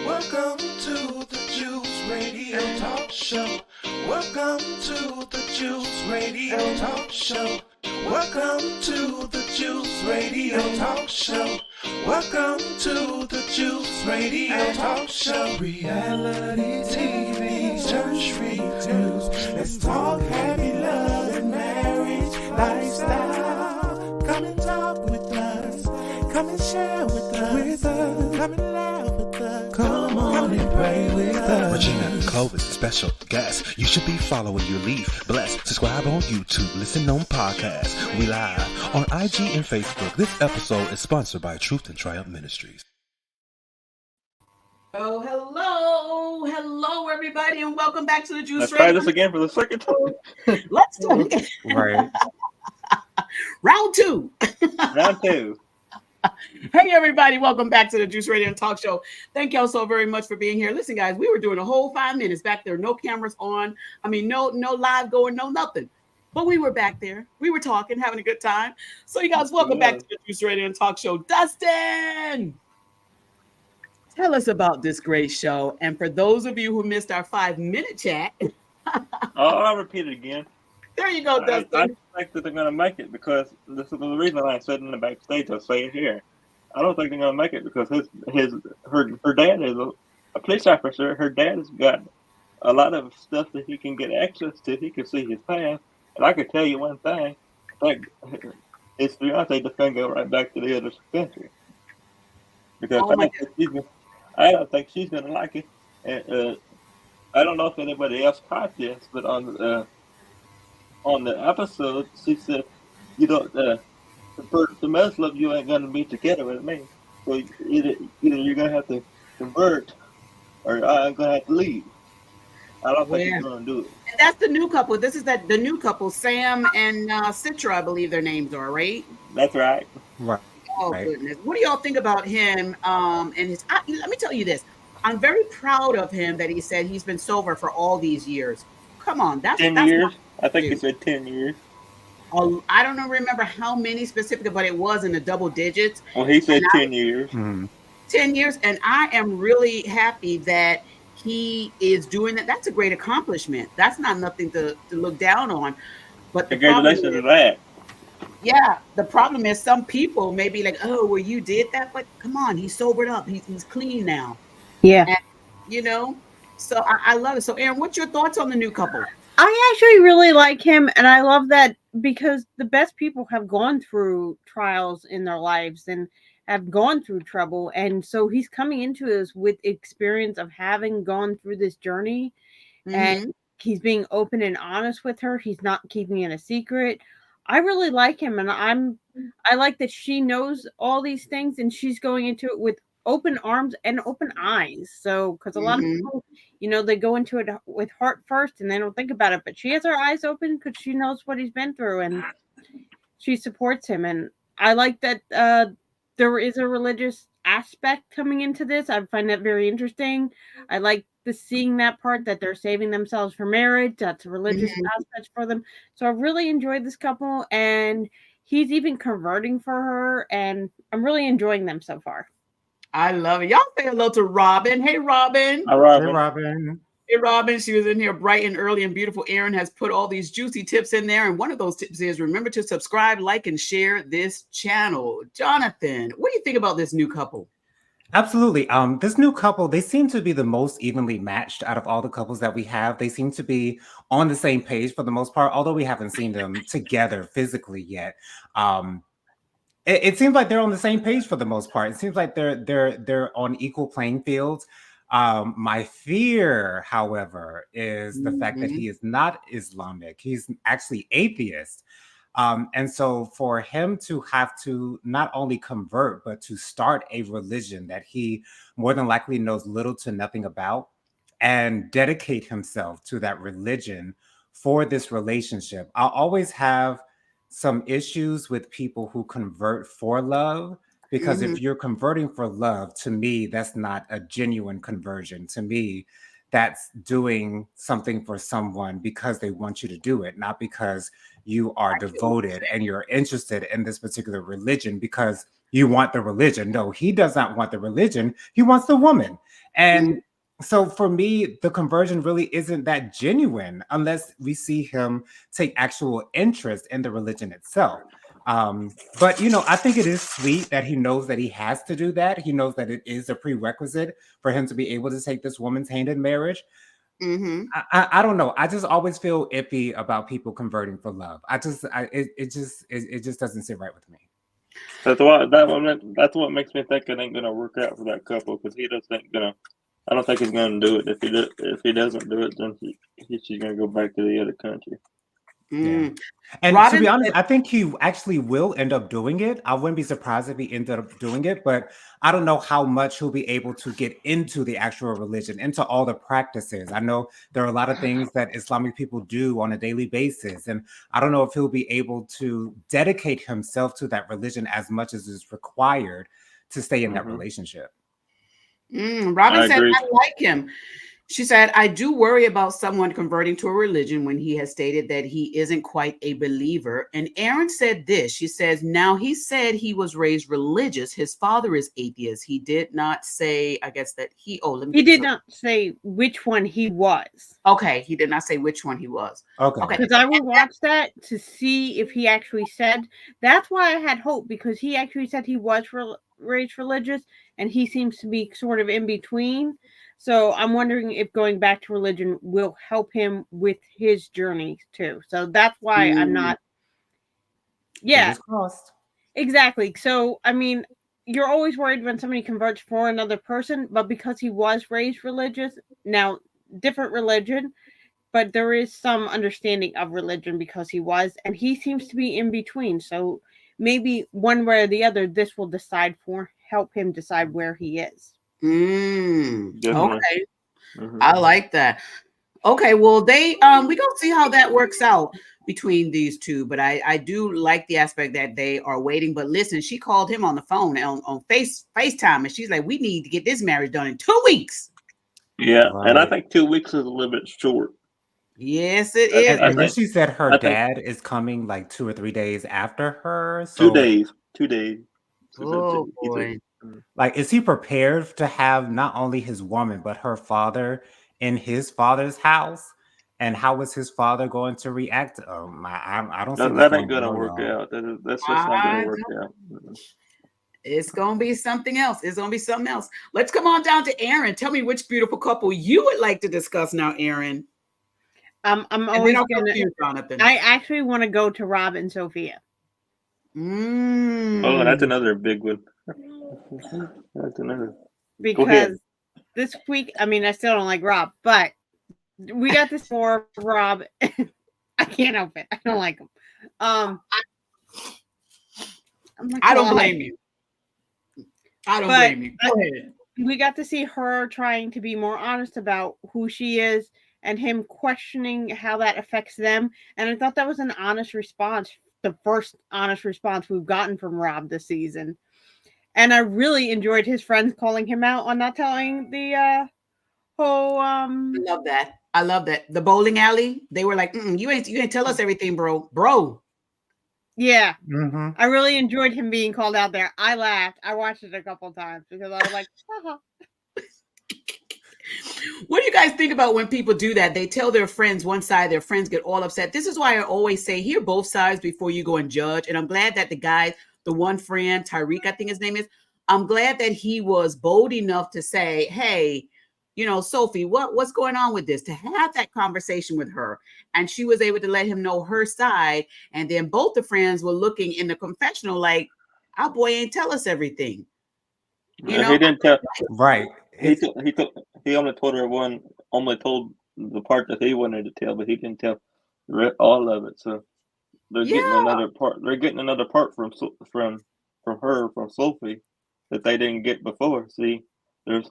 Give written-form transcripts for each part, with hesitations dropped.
Welcome to the Juice Radio Talk Show. Welcome to the Juice Radio Talk Show. Welcome to the Juice Radio Talk Show. Welcome to the Juice Radio Talk Show. Reality TV, church reviews. Let's talk happy love and marriage lifestyle. Come and talk with us. Come and share with us. Come and laugh with us. Come on and pray with us. Regina Clovis, special guest. You should be following your lead. Bless. Subscribe on YouTube. Listen on podcast. We live on IG and Facebook. This episode is sponsored by TRIUMPH Ministries. Oh, hello, everybody, and welcome back to the Juice Let's Radio. try this again for the second time. Let's do it again. Right. Round two. Round two. Hey, everybody, welcome back to the Juice Radio and Talk Show. Thank y'all so very much for being here. Listen, guys, we were doing a whole 5 minutes back there, no cameras on. I mean, no live going, no nothing. But we were back there. We were talking, having a good time. So, you guys, welcome back to the Juice Radio and Talk Show. Dustin, tell us about this great show. And for those of you who missed our 5-minute chat, I'll repeat it again. there you go, Dustin. I don't think that they're going to make it because this is the reason I said in the backstage. I'll say it here. I don't think they're going to make it because her dad is a police officer. Her dad has got a lot of stuff that he can get access to. He can see his past. And I can tell you one thing. Like his fiance just going to go right back to the other country. Because I don't think she's going to like it. And I don't know if anybody else caught this, but on the episode, she said, "You don't, the Muslim, you ain't gonna be together with me. So either you're gonna have to convert, or I'm gonna have to leave." I don't think he's gonna do it. And that's the new couple. This is the new couple, Sam and Citra, I believe their names are, right? That's right. Right. Oh, goodness. What do y'all think about him and his... let me tell you this. I'm very proud of him that he said he's been sober for all these years. Come on. That's 10 years? I think he said 10 years. I don't remember how many specifically, but it was in the double digits. Well, he said 10 years. 10 years. And I am really happy that he is doing that. That's a great accomplishment. That's not nothing to look down on. But Congratulations to that. Yeah, the problem is some people may be like, "Oh, well, you did that," but come on, he's sobered up. He's clean now. Yeah. And, so I love it. So, Aaron, what's your thoughts on the new couple? I actually really like him, and I love that because the best people have gone through trials in their lives and have gone through trouble, and so he's coming into this with experience of having gone through this journey, and he's being open and honest with her. He's not keeping it a secret. I really like him, and I like that she knows all these things, and she's going into it with open arms and open eyes. So, because a lot of people, they go into it with heart first and they don't think about it, but she has her eyes open because she knows what he's been through and she supports him. And I like that there is a religious aspect coming into this. I find that very interesting. I like seeing that part that they're saving themselves for marriage. That's a religious aspect for them. So I really enjoyed this couple, and he's even converting for her, and I'm really enjoying them so far. I love it. Y'all say hello to Robin. Hey, Robin. Hi, Robin. Hey, Robin. Hey, Robin. She was in here bright and early and beautiful. Aaron has put all these juicy tips in there. And one of those tips is remember to subscribe, like, and share this channel. Jonathan, what do you think about this new couple? Absolutely. This new couple, they seem to be the most evenly matched out of all the couples that we have. They seem to be on the same page for the most part, although we haven't seen them together physically yet. It seems like they're on the same page for the most part. It seems like they're on equal playing fields. My fear, however, is the fact that he is not Islamic. He's actually atheist. And so for him to have to not only convert, but to start a religion that he more than likely knows little to nothing about and dedicate himself to that religion for this relationship. I'll always have some issues with people who convert for love, because if you're converting for love, to me, that's not a genuine conversion. To me, that's doing something for someone because they want you to do it, not because you are devoted and you're interested in this particular religion, because you want the religion. No, he does not want the religion. He wants the woman. And so for me, the conversion really isn't that genuine unless we see him take actual interest in the religion itself. But I think it is sweet that he knows that he has to do that. He knows that it is a prerequisite for him to be able to take this woman's hand in marriage. I don't know. I just always feel iffy about people converting for love. It just doesn't sit right with me. That's what makes me think it ain't gonna work out for that couple, because he doesn't gonna. I don't think he's gonna do it. If he doesn't do it, then she's gonna go back to the other country. Yeah. And Robin, to be honest, I think he actually will end up doing it. I wouldn't be surprised if he ended up doing it, but I don't know how much he'll be able to get into the actual religion, into all the practices. I know there are a lot of things that Islamic people do on a daily basis, and I don't know if he'll be able to dedicate himself to that religion as much as is required to stay in that relationship. Robin said, I like him. She said, I do worry about someone converting to a religion when he has stated that he isn't quite a believer. And Aaron said this. She says, now he said he was raised religious. His father is atheist. He did not say, I guess that he did not say which one he was. Okay. He did not say which one he was. Okay. Because I will watch that to see if he actually said. That's why I had hope, because he actually said he was raised religious and he seems to be sort of in between. So I'm wondering if going back to religion will help him with his journey too. So that's why I'm not. Yeah, exactly. So, I mean, you're always worried when somebody converts for another person, but because he was raised religious, now different religion, but there is some understanding of religion because he was, and he seems to be in between. So maybe one way or the other, this will help him decide where he is. Okay. I like that. Okay, well, we gonna see how that works out between these two, but I do like the aspect that they are waiting. But listen, she called him on the phone on FaceTime, and she's like, we need to get this marriage done in 2 weeks. Yeah, and I think 2 weeks is a little bit short. Yes, it is. And then she said her dad is coming like 2 or 3 days after her. So 2 days. Oh boy. Like, is he prepared to have not only his woman, but her father in his father's house? And how is his father going to react? I don't think that ain't going to work out. That's just not going to work out. It's going to be something else. It's going to be something else. Let's come on down to Aaron. Tell me which beautiful couple you would like to discuss now, Aaron. I'm always going to. Jonathan. I actually want to go to Rob and Sophia. Oh, that's another big one. That's another. Because this week, I mean, I still don't like Rob, but we got this for Rob. I can't help it. I don't like him. I don't blame you. I don't blame you. Go ahead. We got to see her trying to be more honest about who she is and him questioning how that affects them. And I thought that was an honest response, the first honest response we've gotten from Rob this season. And I really enjoyed his friends calling him out on not telling the whole I love that. The bowling alley, they were like, you ain't tell us everything, bro. Yeah. Mm-hmm. I really enjoyed him being called out there. I laughed. I watched it a couple times because I was like, haha. What do you guys think about when people do that? They tell their friends one side, their friends get all upset. This is why I always say, hear both sides before you go and judge. And I'm glad that the one friend, Tyreek, I think his name is, I'm glad that he was bold enough to say, hey, Sophie, what's going on with this? To have that conversation with her. And she was able to let him know her side. And then both the friends were looking in the confessional like, our boy ain't tell us everything. He didn't tell. Right. He only told the part that he wanted to tell, but he didn't tell all of it. So they're getting another part. They're getting another part from her, from Sophie, that they didn't get before. See, there's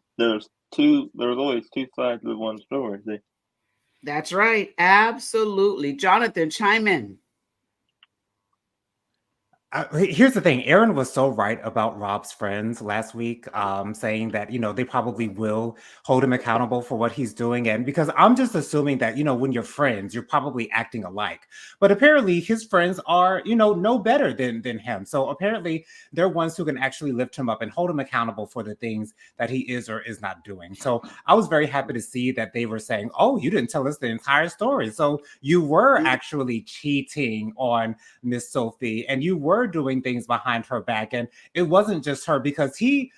always two sides of one story. See? That's right. Absolutely. Jonathan, chime in. Here's the thing. Aaron was so right about Rob's friends last week, saying that, they probably will hold him accountable for what he's doing. And because I'm just assuming that, when you're friends, you're probably acting alike. But apparently his friends are, no better than him. So apparently they're ones who can actually lift him up and hold him accountable for the things that he is or is not doing. So I was very happy to see that they were saying, oh, you didn't tell us the entire story. So you were actually cheating on Miss Sophie, and you were doing things behind her back, and it wasn't just her, because he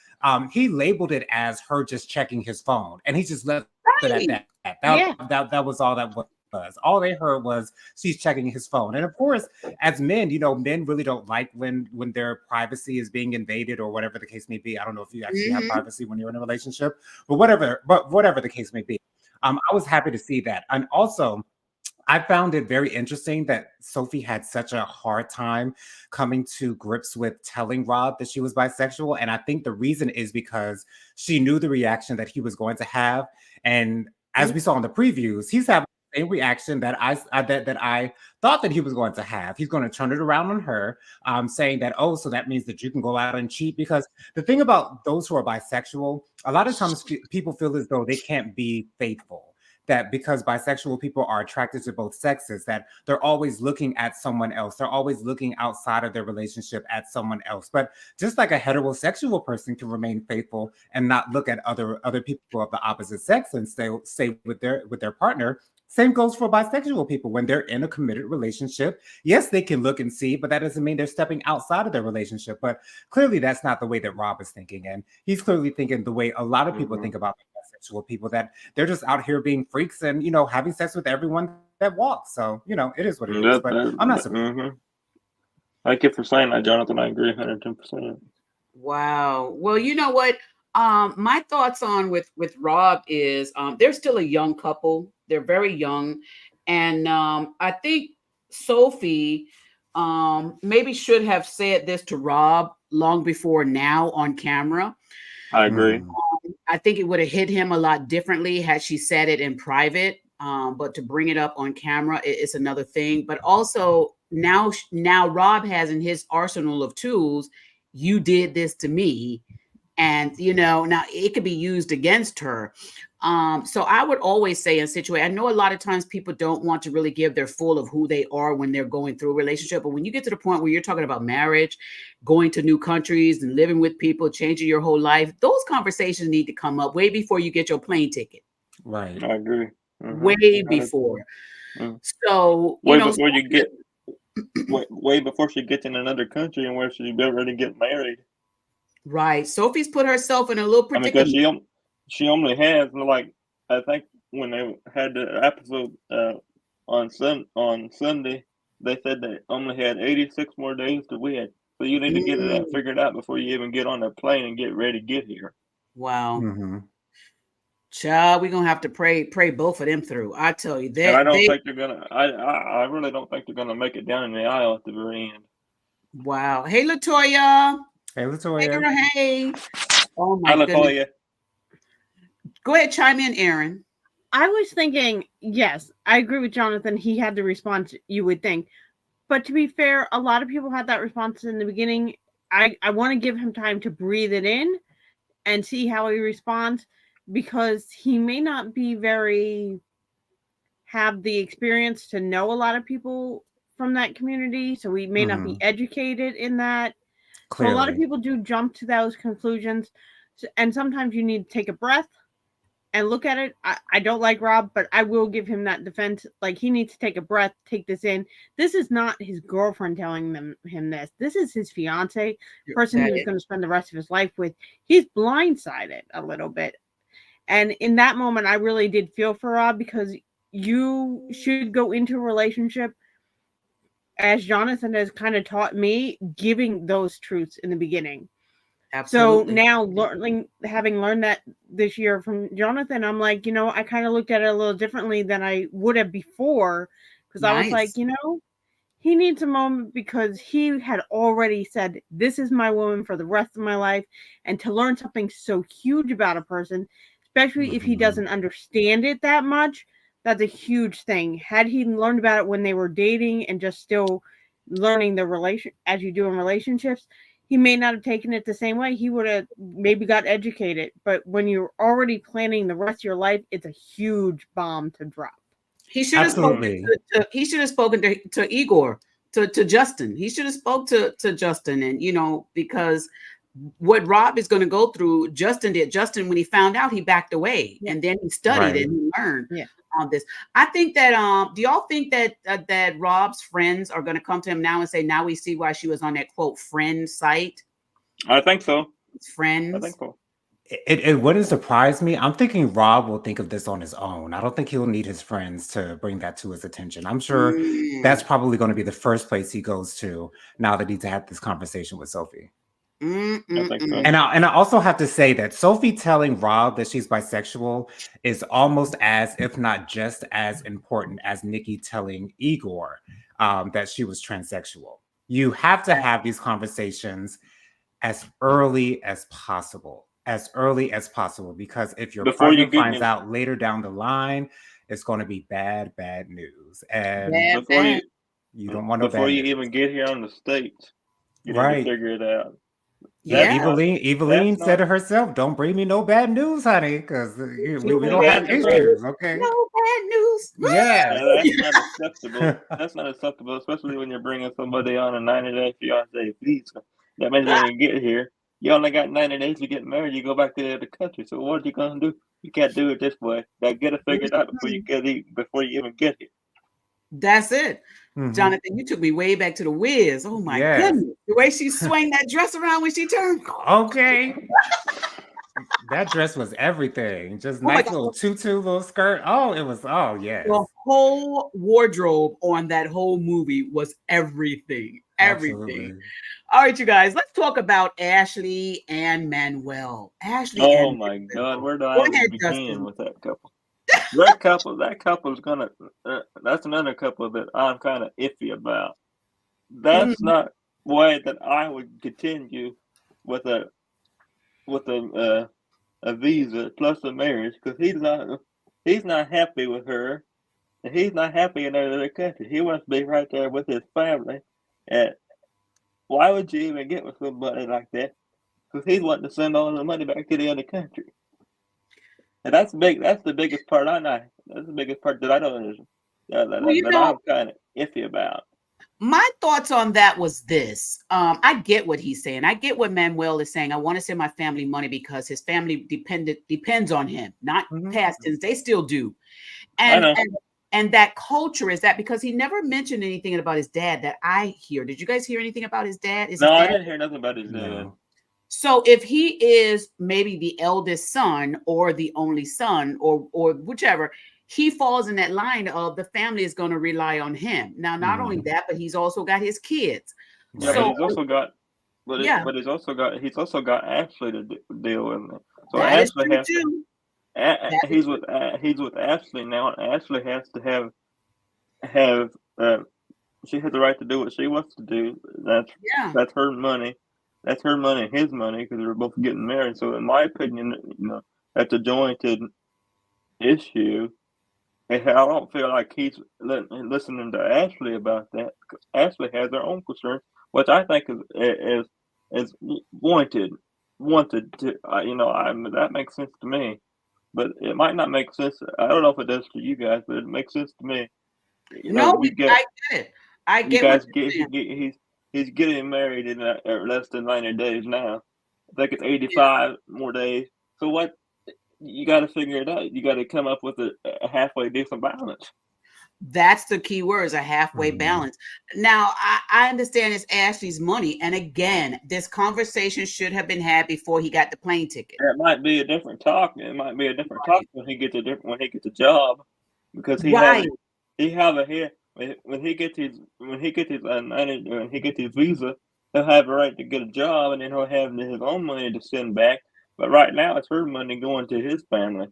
labeled it as her just checking his phone, and he just left it at that. That was all that was. All they heard was she's checking his phone. And of course, as men, men really don't like when their privacy is being invaded or whatever the case may be. I don't know if you actually have privacy when you're in a relationship, but whatever the case may be. I was happy to see that. And also, I found it very interesting that Sophie had such a hard time coming to grips with telling Rob that she was bisexual. And I think the reason is because she knew the reaction that he was going to have. And as we saw in the previews, he's having the same reaction that I thought that he was going to have. He's going to turn it around on her, saying that, oh, so that means that you can go out and cheat. Because the thing about those who are bisexual, a lot of times people feel as though they can't be faithful. That because bisexual people are attracted to both sexes, that they're always looking at someone else. They're always looking outside of their relationship at someone else. But just like a heterosexual person can remain faithful and not look at other people of the opposite sex and stay with their partner, same goes for bisexual people. When they're in a committed relationship, yes, they can look and see, but that doesn't mean they're stepping outside of their relationship. But clearly that's not the way that Rob is thinking. And he's clearly thinking the way a lot of people think about bisexual people, that they're just out here being freaks and, having sex with everyone that walks. So, it is what it is. But I'm not surprised. Thank you for saying that, Jonathan. I agree 110%. Wow. Well, you know what? My thoughts on with Rob is they're still a young couple. They're very young. And I think Sophie maybe should have said this to Rob long before now on camera. I agree. I think it would have hit him a lot differently had she said it in private. But to bring it up on camera, it's another thing. But also now Rob has in his arsenal of tools, you did this to me. And, now it could be used against her. So I would always say in situation, I know a lot of times people don't want to really give their full of who they are when they're going through a relationship. But when you get to the point where you're talking about marriage, going to new countries and living with people, changing your whole life, those conversations need to come up way before you get your plane ticket. Right. I agree. Way before. So, way before she gets in another country and where she's ready to get married. Right. Sophie's put herself in a little predicament. Because she only has, I think when they had the episode on Sunday, they said they only had 86 more days to wed. So you need to get that figured out before you even get on the plane and get ready to get here. Wow. Child, we're gonna have to pray both of them through. I tell you that. And I don't think they're gonna. I really don't think they're gonna make it down in the aisle at the very end. Wow. Hey, Latoya. Hey, Latoya. Hey. Oh my goodness. Latoya. Go ahead, chime in, Aaron. I was thinking, yes, I agree with Jonathan. He had the response you would think. But to be fair, a lot of people had that response in the beginning. I want to give him time to breathe it in and see how he responds, because he may not be have the experience to know a lot of people from that community. So he may not be educated in that. Clearly. So a lot of people do jump to those conclusions. And sometimes you need to take a breath and look at it. I don't like Rob, but I will give him that defense. Like, he needs to take a breath, take this in. This is not his girlfriend telling him this. This is his fiance, person he's going to spend the rest of his life with. He's blindsided a little bit. And in that moment, I really did feel for Rob, because you should go into a relationship, as Jonathan has kind of taught me, giving those truths in the beginning. Absolutely. So now having learned that this year from Jonathan, I'm like, I kind of looked at it a little differently than I would have before, because I was like, he needs a moment, because he had already said, this is my woman for the rest of my life. And to learn something so huge about a person, especially if he doesn't understand it that much, that's a huge thing. Had he learned about it when they were dating and just still learning the relation as you do in relationships, he may not have taken it the same way. He would have maybe got educated, but when you're already planning the rest of your life, it's a huge bomb to drop. He should have spoken Absolutely. he should have spoken to Igor, to Justin. He should have spoke to Justin, and because what Rob is going to go through, Justin did. Justin, when he found out, he backed away, and then he studied Right. and he learned Yeah. on this. I think that do y'all think that that Rob's friends are going to come to him now and say, now we see why she was on that quote friend site? I think so. It's friends. I think so. It wouldn't surprise me. I'm thinking Rob will think of this on his own. I don't think he'll need his friends to bring that to his attention. I'm sure that's probably going to be the first place he goes to now that he's had this conversation with Sophie. I think so. And I also have to say that Sophie telling Rob that she's bisexual is almost as, if not just as important as Nikki telling Igor that she was transsexual. You have to have these conversations as early as possible. Because if your Before you partner get finds in- out later down the line, it's going to be bad news. And Bad. you don't want no before bad you news. even get here on the States, you need Right. to figure it out. Yeah. Eveline said it herself, don't bring me no bad news, honey, because we don't have issues, okay? No bad news. Yeah. That's not acceptable. That's not acceptable, especially when you're bringing somebody on a 90-day fiancé visa. That means when you get here, you only got 90 days to get married. You go back to the other country. So what are you gonna do? You can't do it this way. You gotta get it figured out before you even get here. That's it. Mhm. Jonathan, you took me way back to the Wiz. Oh my Yes. goodness. The way she swung that dress around when she turned. Okay. That dress was everything. Just my nice God. little tutu, little skirt. Oh, it was, oh, yes. The whole wardrobe on that whole movie was everything. Everything. Absolutely. All right, you guys, let's talk about Ashley and Manuel. Ashley Oh and my God, where do I Go even ahead, begin Justin. with that couple? That couple's gonna. That's another couple that I'm kind of iffy about. That's not way that I would continue with a visa plus a marriage, because he's not happy with her, and he's not happy in another country. He wants to be right there with his family. And why would you even get with somebody like that? Because he's wanting to send all the money back to the other country. And that's big. That's the biggest part That's the biggest part that I don't understand. That I'm kind of iffy about. My thoughts on that was this. I get what he's saying. I get what Manuel is saying. I want to send my family money because his family depends on him, not past tense. They still do. And that culture is that, because he never mentioned anything about his dad that I hear. Did you guys hear anything about his dad? I didn't hear nothing about his dad. So if he is maybe the eldest son or the only son or whichever, he falls in that line of the family is going to rely on him. Now, not only that, but he's also got his kids. Yeah, so, but he's also got, he's also got Ashley to deal with. So Ashley has to. He's with Ashley now, and Ashley has to have she has the right to do what she wants to do. That's her money. That's her money and his money, because they're both getting married. So in my opinion, that's a jointed issue. And I don't feel like he's listening to Ashley about that. Ashley has her own concerns, which I think is wanted to. That makes sense to me. But it might not make sense. I don't know if it does to you guys, but it makes sense to me. I get it. I get you guys what you're saying. He's getting married in less than 90 days now. I think it's 85 more days. So what? You got to figure it out. You got to come up with a halfway decent balance. That's the key words, a halfway balance. Now, I understand it's Ashley's money. And again, this conversation should have been had before he got the plane ticket. It might be a different talk. It might be a different talk when he gets a job, because when he gets his visa, he'll have a right to get a job, and then he'll have his own money to send back. But right now, it's her money going to his family.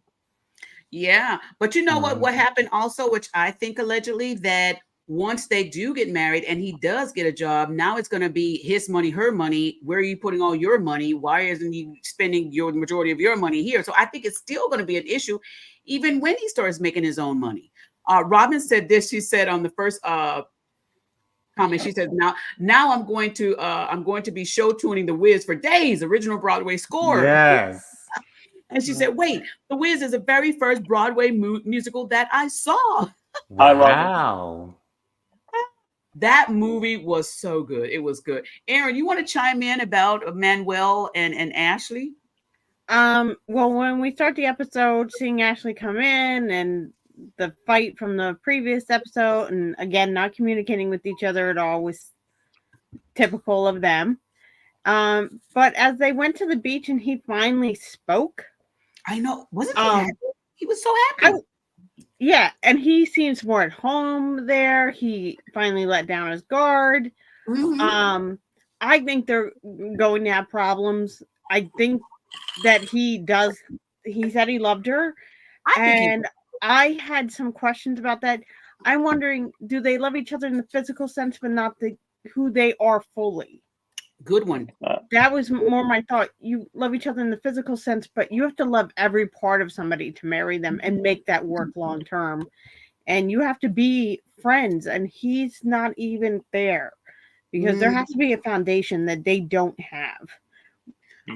Yeah, but you know what happened also, which I think allegedly, that once they do get married and he does get a job, now it's going to be his money, her money. Where are you putting all your money? Why isn't he spending your majority of your money here? So I think it's still going to be an issue, even when he starts making his own money. Robin said this. She said on the first comment. She says, now I'm going to be show tuning The Wiz for days, original Broadway score. Yes. And she said, wait, The Wiz is the very first Broadway musical that I saw. Wow. That movie was so good. It was good. Aaron, you want to chime in about Manuel and Ashley? Well, when we start the episode, seeing Ashley come in and the fight from the previous episode, and again, not communicating with each other at all was typical of them. But as they went to the beach and he finally spoke. I know. Wasn't he happy? He was so happy. Yeah, and he seems more at home there. He finally let down his guard. Mhm. I think they're going to have problems. I think that he said he loved her. And I had some questions about that. I'm wondering, do they love each other in the physical sense, but not who they are fully? Good one. That was more my thought. You love each other in the physical sense, but you have to love every part of somebody to marry them and make that work long term. And you have to be friends, and he's not even there because there has to be a foundation that they don't have.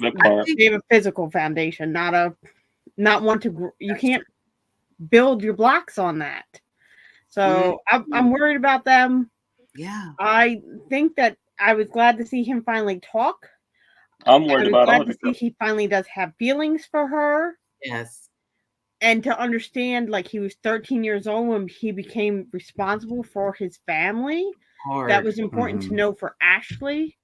They have a physical foundation, not one to. You can't build your blocks on that. So I'm worried about them. Yeah, I think that I was glad to see him finally talk. I'm worried about all to see he finally does have feelings for her. Yes. And to understand, like, he was 13 years old when he became responsible for his family. That was important to know for Ashley.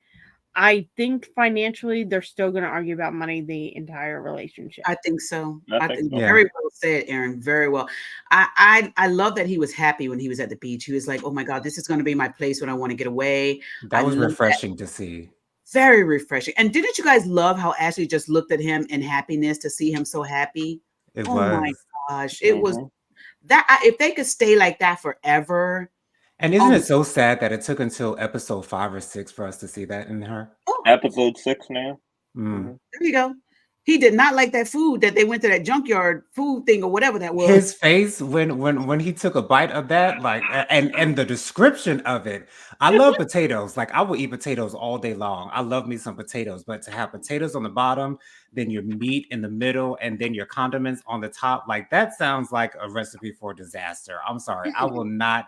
I think financially they're still going to argue about money the entire relationship. I think so. I think so. Very well said, Aaron. Very well. I love that he was happy when he was at the beach. He was like, oh my God, this is going to be my place when I want to get away. That was refreshing to see. Very refreshing. And didn't you guys love how Ashley just looked at him in happiness to see him so happy? It was. Oh my gosh. It was that if they could stay like that forever. And isn't it so sad that it took until episode 5 or 6 for us to see that in her? Episode 6 now. There you go. He did not like that food that they went to that junkyard food thing or whatever that was. His face when he took a bite of that, like, and the description of it. I love potatoes. Like, I will eat potatoes all day long. I love me some potatoes, but to have potatoes on the bottom, then your meat in the middle, and then your condiments on the top, like, that sounds like a recipe for disaster. I'm sorry. I will not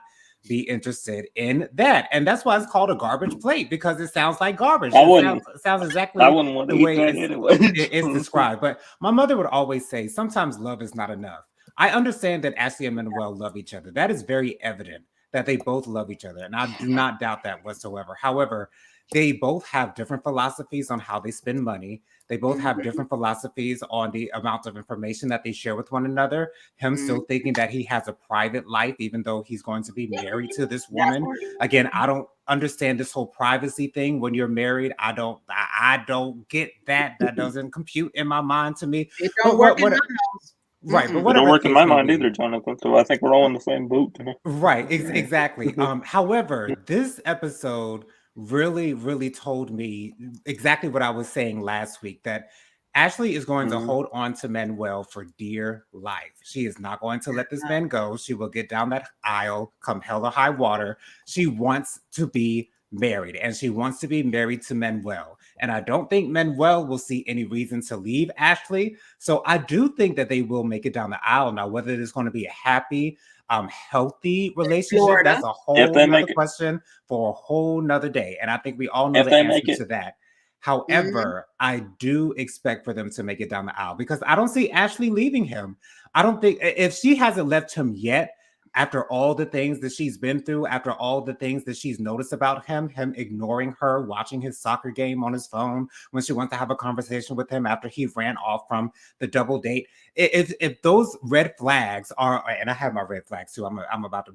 be interested in that, and that's why it's called a garbage plate, because it sounds like garbage. It sounds exactly the way it's described. But my mother would always say, sometimes love is not enough. I understand that Ashley and Manuel love each other. That is very evident that they both love each other, and I do not doubt that whatsoever. However, they both have different philosophies on how they spend money. They both have different philosophies on the amount of information that they share with one another. Him still thinking that he has a private life, even though he's going to be married to this woman. Again, I don't understand this whole privacy thing when you're married. I don't get that. That doesn't compute in my mind to me. It don't work in my house. Right, but it don't work in my mind either, Jonathan. So I think we're all in the same boat. Right, exactly. However, this episode really told me exactly what I was saying last week, that Ashley is going to hold on to Manuel for dear life. She is not going to let this man go. She will get down that aisle come hell or high water. She wants to be married, and she wants to be married to Manuel. And I don't think Manuel will see any reason to leave Ashley. So I do think that they will make it down the aisle. Now, whether it's going to be a happy, healthy relationship, that's a whole other question for a whole nother day. And I think we all know the answer to that. However, I do expect for them to make it down the aisle, because I don't see Ashley leaving him. I don't think, if she hasn't left him yet, after all the things that she's been through, after all the things that she's noticed about him ignoring her, watching his soccer game on his phone when she wants to have a conversation with him after he ran off from the double date. If those red flags are, and I have my red flags too, I'm about to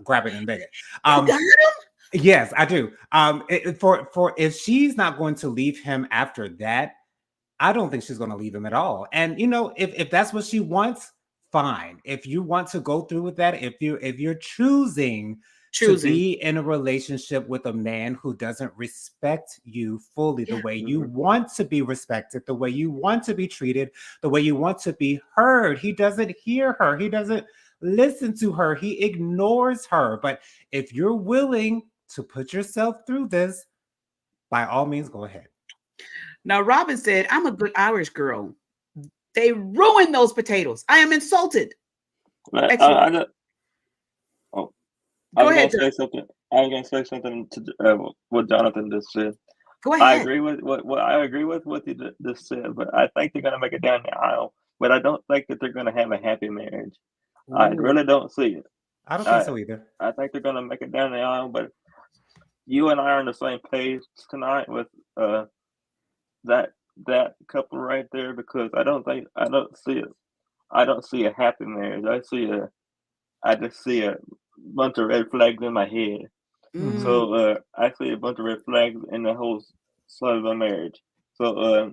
grab it and beg it. Yes, I do. If she's not going to leave him after that, I don't think she's going to leave him at all. And if that's what she wants, fine. If you want to go through with that, if you're choosing to be in a relationship with a man who doesn't respect you fully the way you want to be respected, the way you want to be treated, the way you want to be heard. He doesn't hear her. He doesn't listen to her. He ignores her. But if you're willing to put yourself through this, by all means, go ahead. Now, Robin said, I'm a good Irish girl. They ruined those potatoes. I am insulted. Excellent. Oh, Go ahead, say something. I was going to say something to what Jonathan just said. Go ahead. I agree with what he just said, but I think they're going to make it down the aisle. But I don't think that they're going to have a happy marriage. Ooh. I really don't see it. I don't think so either. I think they're going to make it down the aisle, but you and I are on the same page tonight with that couple right there, because I don't see a happy marriage. I just see a bunch of red flags in my head. So I see a bunch of red flags in the whole side of the marriage. So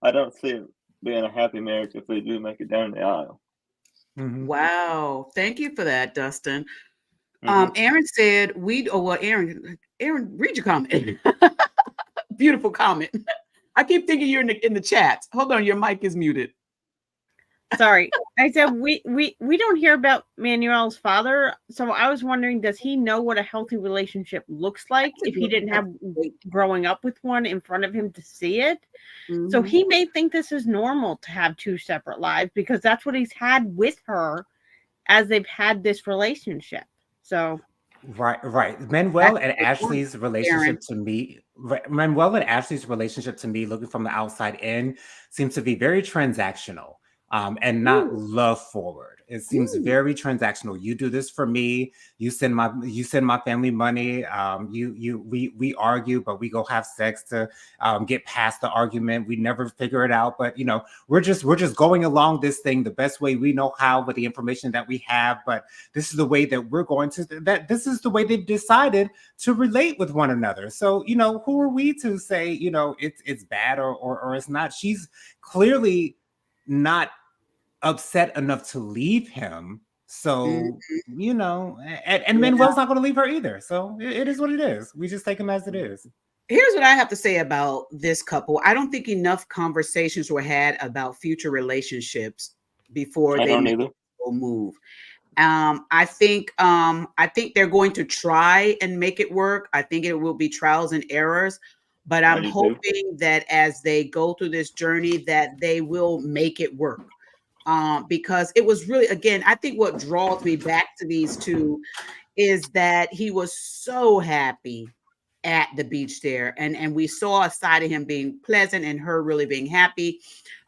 I don't see it being a happy marriage if they do make it down the aisle. Wow, thank you for that, Dustin. Aaron said Aaron, read your comment. Beautiful comment. I keep thinking you're in the chat. Hold on, your mic is muted. Sorry. I said we don't hear about Manuel's father, so I was wondering, does he know what a healthy relationship looks like if he didn't have growing up with one in front of him to see it? So he may think this is normal to have two separate lives because that's what he's had with her as they've had this relationship. So Right. Manuel and Ashley's relationship to me, looking from the outside in, seems to be very transactional. And not love forward. It seems very transactional. You do this for me. You send my family money. We argue, but we go have sex to get past the argument. We never figure it out, but we're just going along this thing the best way we know how with the information that we have. But this is the way that we're going to. This is the way they've decided to relate with one another. So who are we to say it's bad or it's not? She's clearly not upset enough to leave him. So, and Manuel's not going to leave her either. So it is what it is. We just take him as it is. Here's what I have to say about this couple. I don't think enough conversations were had about future relationships before they move. I think they're going to try and make it work. I think it will be trials and errors. But I'm hoping that as they go through this journey that they will make it work. Because it was really, again, I think what draws me back to these two is that he was so happy at the beach there. And we saw a side of him being pleasant and her really being happy.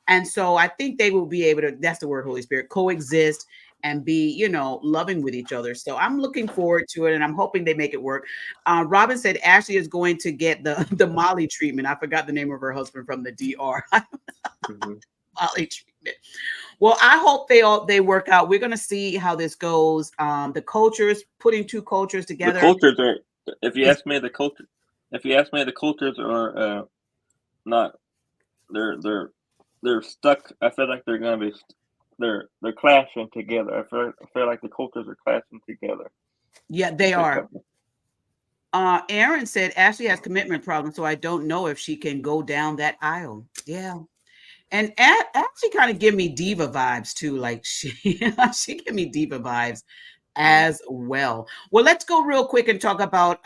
And so I think they will be able to, that's the word, Holy Spirit, coexist and be, loving with each other. So I'm looking forward to it, and I'm hoping they make it work. Robin said Ashley is going to get the Molly treatment. I forgot the name of her husband from the DR. Molly treatment. Well, I hope they work out. We're going to see how this goes. The cultures, putting two cultures together. The cultures are, if you ask me, the cultures are not. They're stuck. I feel like they're going to be. They're clashing together. I feel like the cultures are clashing together. Yeah, they are. Aaron said Ashley has commitment problems, so I don't know if she can go down that aisle. Yeah. And Ashley kind of give me diva vibes too. Like she give me diva vibes as well. Well, let's go real quick and talk about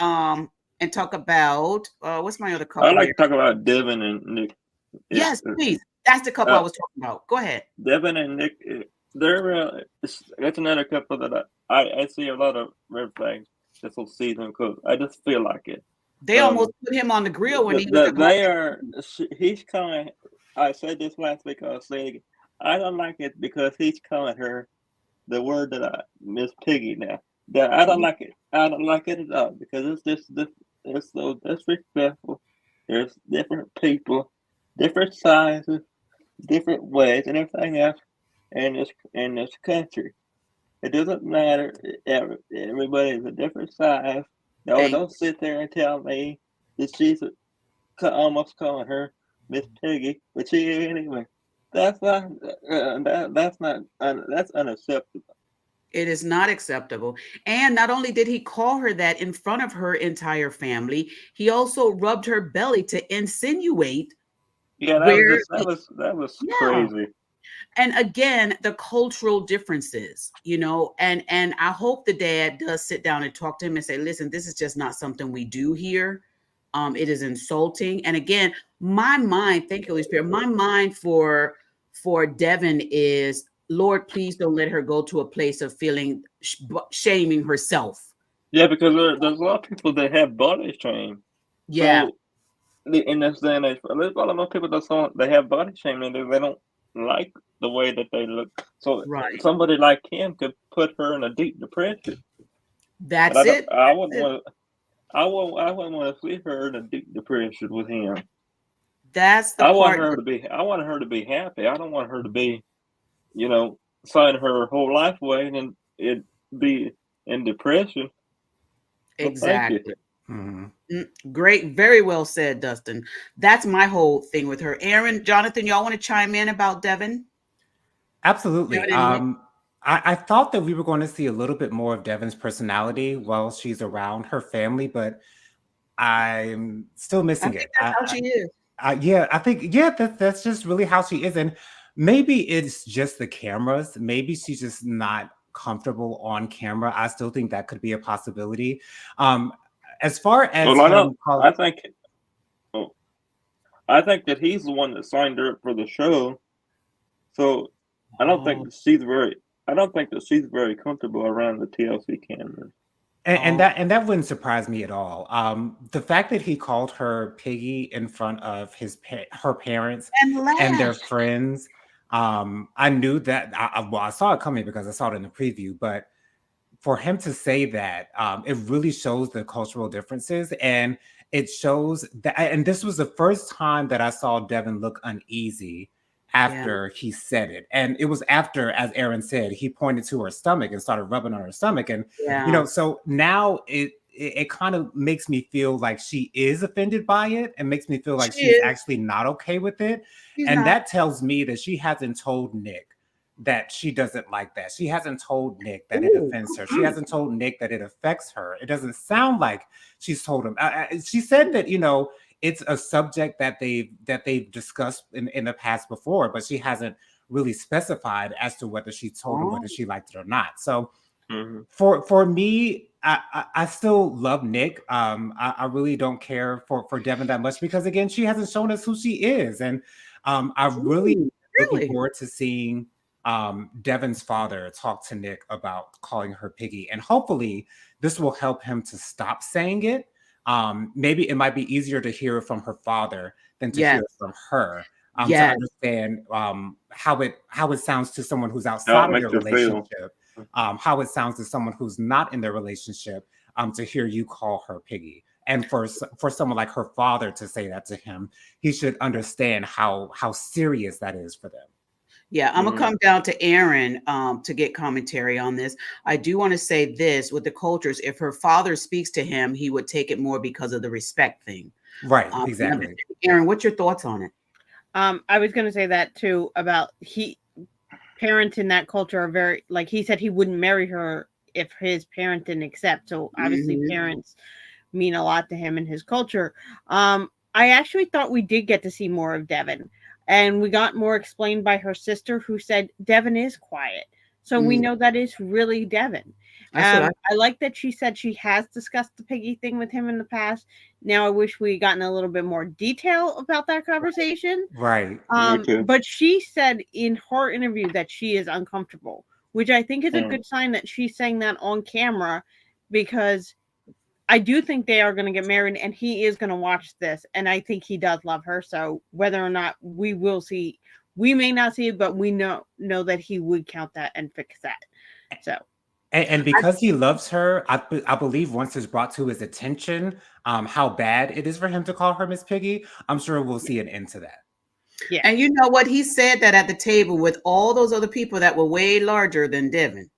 what's my other couple? I like to talk about Devin and Nick. Yes, please. That's the couple I was talking about. Go ahead. Devin and Nick, that's another couple that I see a lot of red flags this whole season because I just feel like it. They almost put him on the grill when he was. He's calling. I said this last week. I'll say it again. I don't like it because he's calling her the word that Miss Piggy now. That I don't like it. I don't like it at all because it's so disrespectful. There's different people, different sizes, different ways, and everything else in this country. It doesn't matter. Everybody is a different size. No, don't sit there and tell me that she's almost calling her Miss Piggy, but she is anyway. That's unacceptable. It is not acceptable. And not only did he call her that in front of her entire family, he also rubbed her belly to insinuate. Yeah, that was crazy. And again, the cultural differences, and I hope the dad does sit down and talk to him and say, listen, this is just not something we do here. It is insulting. And again, my mind, thank you, Holy Spirit, my mind for Devin is, Lord, please don't let her go to a place of feeling shaming herself. Yeah, because there's a lot of people that have body shame. Yeah. So in this day and age, there's a lot of people they have body shame and they don't like the way that they look. So Right. somebody like him could put her in a deep depression. That's it. I wouldn't want to see her in a deep depression with him. That's the I part. want her to be happy. I don't want her to be, sign her whole life away and then it be in depression. Exactly. Mm-hmm. Great. Very well said, Dustin. That's my whole thing with her. Aaron, Jonathan, y'all want to chime in about Devin? Absolutely. Devin I thought that we were going to see a little bit more of Devin's personality while she's around her family, but I'm still missing it. That's how she is. I think that's just really how she is, and maybe it's just the cameras. Maybe she's just not comfortable on camera. I still think that could be a possibility. As far as I think that he's the one that signed her up for the show, so I don't think that she's very comfortable around the TLC cameras. And that wouldn't surprise me at all. The fact that he called her Piggy in front of her parents and their friends, I knew that. I saw it coming because I saw it in the preview. But for him to say that, it really shows the cultural differences, and it shows that. And this was the first time that I saw Devin look uneasy after he said it. And it was after, as Aaron said, he pointed to her stomach and started rubbing on her stomach. And, so now it kind of makes me feel like she is offended by it and makes me feel like she's actually not okay with it. That tells me that she hasn't told Nick that she doesn't like that. She hasn't told Nick that it offends her. She hasn't told Nick that it affects her. It doesn't sound like she's told him. She said that, it's a subject that they've discussed in the past before, but she hasn't really specified as to whether she told him whether she liked it or not. So for me, I still love Nick. I really don't care for Devin that much because again, she hasn't shown us who she is, and I'm really looking forward to seeing Devin's father talk to Nick about calling her Piggy, and hopefully this will help him to stop saying it. Maybe it might be easier to hear it from her father than to hear it from her. To understand how it sounds to someone who's outside of their relationship, how it sounds to someone who's not in their relationship, to hear you call her Piggy. And for someone like her father to say that to him, he should understand how serious that is for them. Yeah, I'm gonna come down to Aaron to get commentary on this. I do want to say this with the cultures: if her father speaks to him, he would take it more because of the respect thing. Right, exactly. Aaron, what's your thoughts on it? I was going to say that too about parents in that culture are very, like he said, he wouldn't marry her if his parent didn't accept. So obviously parents mean a lot to him in his culture. I actually thought we did get to see more of Devin. And we got more explained by her sister, who said Devin is quiet. So we know that is really Devin. I like that she said she has discussed the Piggy thing with him in the past. Now I wish we gotten a little bit more detail about that conversation. Right. But she said in her interview that she is uncomfortable, which I think is a good sign that she's saying that on camera, because I do think they are going to get married and he is going to watch this. And I think he does love her. So whether or not we will see, we may not see it, but we know that he would count that and fix that. So. And because he loves her, I believe once it's brought to his attention how bad it is for him to call her Miss Piggy, I'm sure we'll see an end to that. Yeah. And you know what? He said that at the table with all those other people that were way larger than Devin.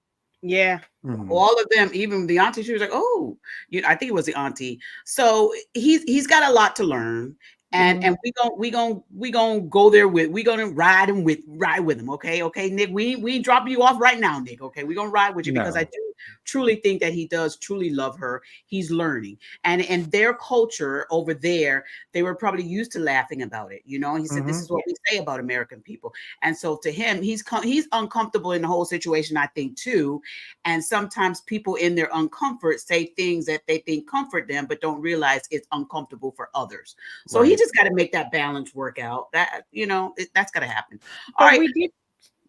Yeah. All of them, even the auntie, she was like, oh, I think it was the auntie. So he's got a lot to learn. And we gonna go there we're gonna ride with him. Okay, Nick, we ain't dropping you off right now, Nick. Okay, we're gonna ride with you because I do truly think that he does truly love her. He's learning. And their culture over there, they were probably used to laughing about it. You know, he said, this is what we say about American people. And so to him, he's uncomfortable in the whole situation, I think, too. And sometimes people in their uncomfort say things that they think comfort them, but don't realize it's uncomfortable for others. So he just got to make that balance work out. That, you know, that's got to happen. All right.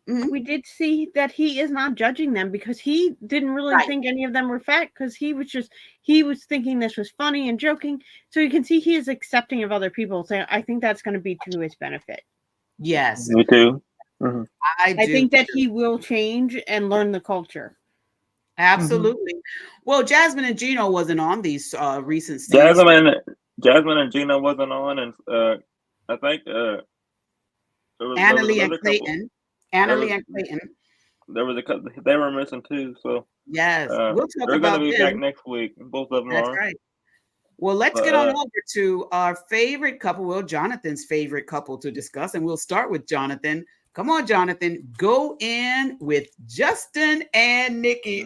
We did see that he is not judging them because he didn't really think any of them were fat, because he was thinking this was funny and joking. So you can see he is accepting of other people. So I think that's going to be to his benefit. Yes. Me too. I think that he will change and learn the culture. Absolutely. Well, Jasmine and Gino wasn't on these recent scenes. Jasmine and Gino wasn't on, and I think Annalie and Clayton. Annalie and Clayton. There was a couple. They were missing too. So yes, we'll talk they're about going to be them back next week. Both of them That's are. right. Well, let's get on over to our favorite couple. Well, Jonathan's favorite couple to discuss, and we'll start with Jonathan. Come on, Jonathan. Go in with Justin and Nikki.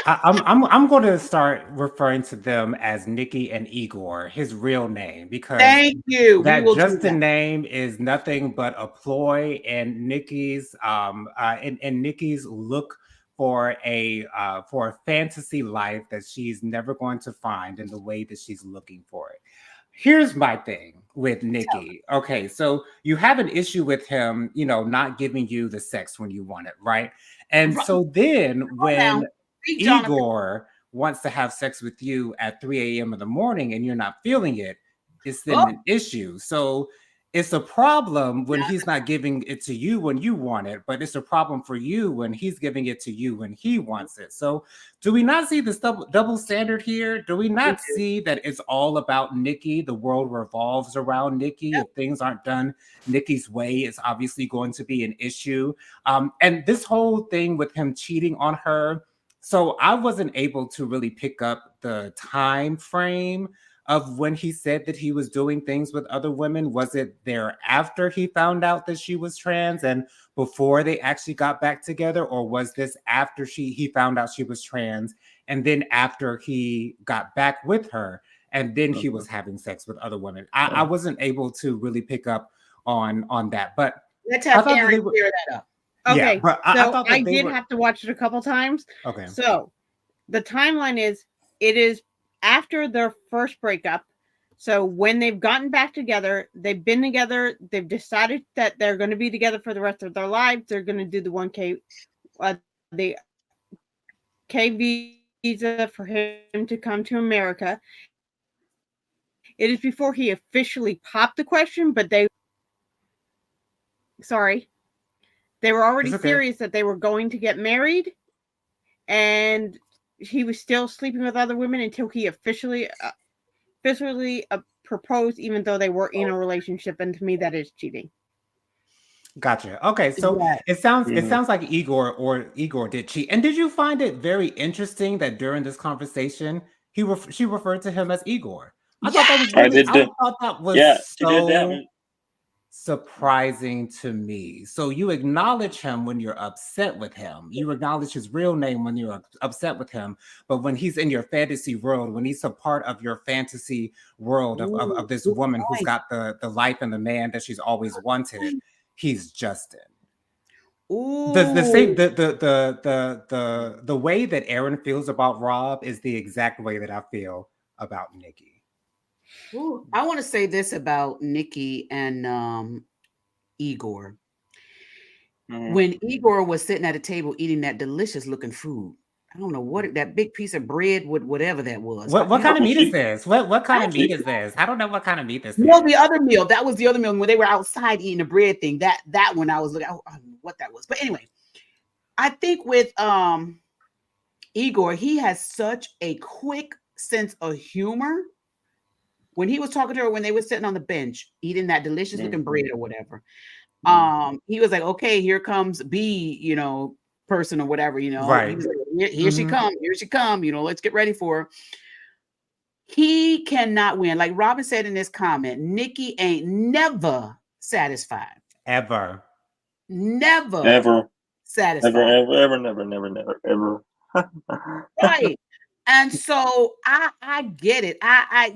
I'm going to start referring to them as Nikki and Igor, his real name, because thank you. That Justin name is nothing but a ploy, and Nikki's and Nikki's look for a fantasy life that she's never going to find in the way that she's looking for it. Here's my thing with Nikki. Okay, so you have an issue with him, you know, not giving you the sex when you want it, right? And so then when Igor wants to have sex with you at 3 a.m. in the morning and you're not feeling it, it's then an issue. So it's a problem when he's not giving it to you when you want it, but it's a problem for you when he's giving it to you when he wants it. So do we not see this double standard here? Do we not see that it's all about Nikki? The world revolves around Nikki. If things aren't done Nikki's way, it's obviously going to be an issue. And this whole thing with him cheating on her, so I wasn't able to really pick up the time frame of when he said that he was doing things with other women. Was it there after he found out that she was trans and before they actually got back together? Or was this after he found out she was trans and then after he got back with her and then he was having sex with other women? I wasn't able to really pick up on that. But let's have Aaron clear that up. Okay, yeah, but I did have to watch it a couple times. Okay. So the timeline is, it is after their first breakup. So when they've gotten back together, they've been together, they've decided that they're going to be together for the rest of their lives. They're going to do the 1K, the K visa for him to come to America. It is before he officially popped the question, but they were already serious that they were going to get married, and he was still sleeping with other women until he officially proposed, even though they were in a relationship. And to me, that is cheating. Gotcha. Okay, so it sounds like Igor did cheat. And did you find it very interesting that during this conversation she referred to him as Igor? I thought that was so surprising to me. So you acknowledge him when you're upset with him. You acknowledge his real name when you're upset with him. But when he's in your fantasy world, when he's a part of your fantasy world of this woman who's got the life and the man that she's always wanted, he's Justin. The way that Aaron feels about Rob is the exact way that I feel about Nikki. Ooh, I want to say this about Nikki and Igor. When Igor was sitting at a table eating that delicious looking food, I don't know what that big piece of bread with whatever that was. What kind of meat is this? What kind of meat is this? I don't know what kind of meat this is. No, the other meal. That was the other meal when they were outside eating the bread thing. That one I was looking. I don't know what that was. But anyway, I think with Igor, he has such a quick sense of humor. When he was talking to her, when they were sitting on the bench eating that delicious looking bread or whatever, he was like, "Okay, here comes B, person or whatever, Right. He was like, here she come, let's get ready for her." He cannot win. Like Robin said in this comment, Nikki ain't never satisfied. Ever. Never. Never. satisfied. Ever. Right. And so I get it. I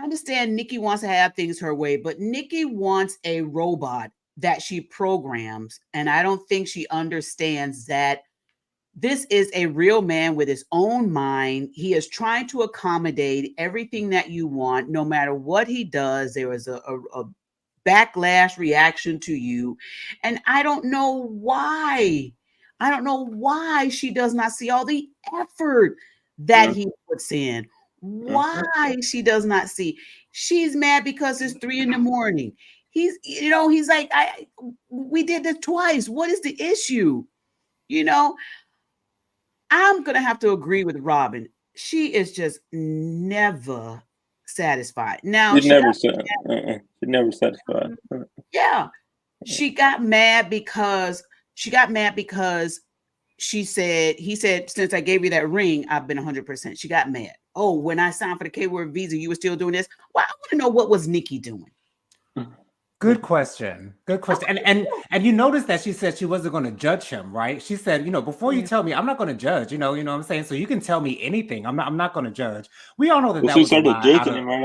understand Nikki wants to have things her way, but Nikki wants a robot that she programs. And I don't think she understands that this is a real man with his own mind. He is trying to accommodate everything that you want. No matter what he does, there is a backlash reaction to you. And I don't know why. I don't know why she does not see all the effort that he puts in. Why she does not see. She's mad because it's 3 a.m. He's like, we did this twice. What is the issue? I'm going to have to agree with Robin. She is just never satisfied. Now, She's never satisfied. Yeah. She got mad because he said, since I gave you that ring, I've been 100%. She got mad. Oh, when I signed for the K-word visa, you were still doing this? Well, I want to know, what was Nikki doing? Good question. And you notice that she said she wasn't going to judge him, right? She said, before you tell me, I'm not going to judge. You know what I'm saying? So you can tell me anything. I'm not going to judge. We all know that that she was a started lie. judging him right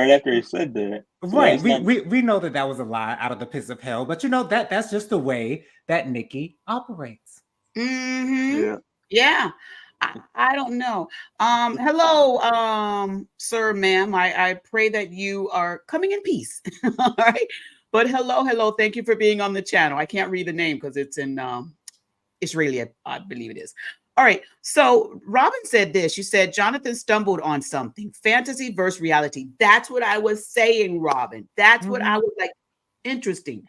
after he said that. Right. We know that was a lie out of the pits of hell. But that's just the way that Nikki operates. Mm-hmm. Yeah. I don't know. Hello, sir, ma'am. I pray that you are coming in peace. All right. But hello. Thank you for being on the channel. I can't read the name because it's in Israeli, I believe it is. All right. So Robin said this. She said, Jonathan stumbled on something. Fantasy versus reality. That's what I was saying, Robin. That's what I was like. Interesting.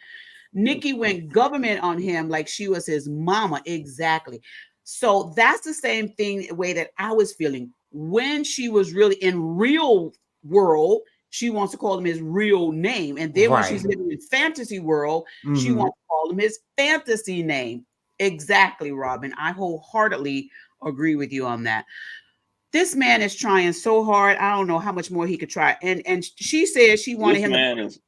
Nikki went government on him like she was his mama. Exactly. So that's the same way that I was feeling when she was really in real world. She wants to call him his real name. And then when she's living in fantasy world, she wants to call him his fantasy name. Exactly, Robin. I wholeheartedly agree with you on that. This man is trying so hard. I don't know how much more he could try. And she said she wanted him This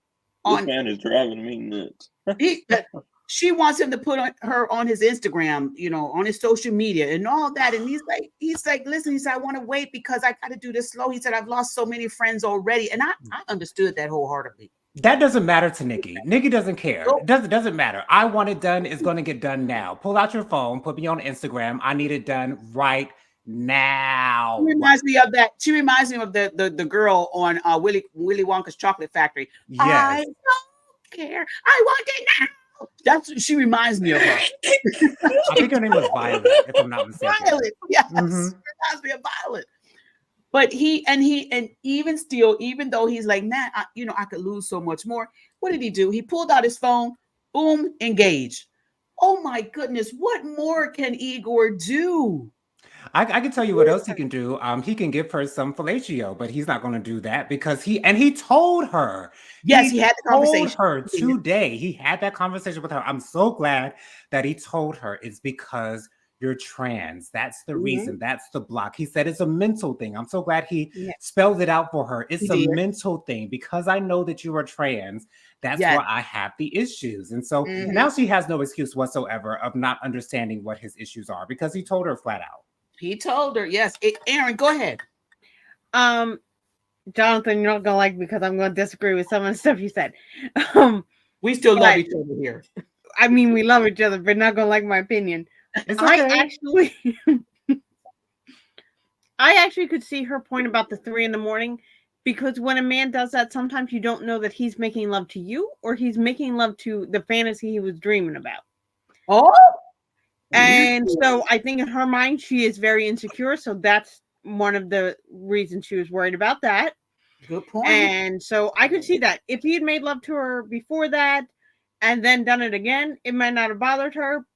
man is driving me nuts. She wants him to put her on his Instagram, on his social media and all that. And he's like, listen, he said, I want to wait because I got to do this slow. He said, I've lost so many friends already. And I understood that wholeheartedly. That doesn't matter to Nikki. Nikki doesn't care. It doesn't matter. I want it done. It's going to get done now. Pull out your phone. Put me on Instagram. I need it done right now. She reminds me of that. She reminds me of the girl on Willy Wonka's Chocolate Factory. Yes. I don't care. I want it now. That's what she reminds me of her. I think her name was Violet, if I'm not mistaken. Violet, yes. Reminds me of Violet. But even though he's like, man, I could lose so much more. What did he do? He pulled out his phone, boom, engaged. Oh my goodness, what more can Igor do? I can tell you what else he can do. He can give her some fellatio, but he's not going to do that because he told her. Yes, he had the conversation. Told her today. He had that conversation with her. I'm so glad that he told her it's because you're trans. That's the reason. That's the block. He said it's a mental thing. I'm so glad he spelled it out for her. It's a mental thing because I know that you are trans. That's why I have the issues. And so now she has no excuse whatsoever of not understanding what his issues are because he told her flat out. He told her, yes. Aaron, go ahead. Jonathan, you're not gonna like me because I'm gonna disagree with some of the stuff you said. We still love each other here. I mean, we love each other, but not gonna like my opinion. I actually could see her point about the 3 a.m. because when a man does that, sometimes you don't know that he's making love to you or he's making love to the fantasy he was dreaming about. Oh. And so I think in her mind, she is very insecure. So that's one of the reasons she was worried about that. Good point. And so I could see that if he had made love to her before that and then done it again, it might not have bothered her.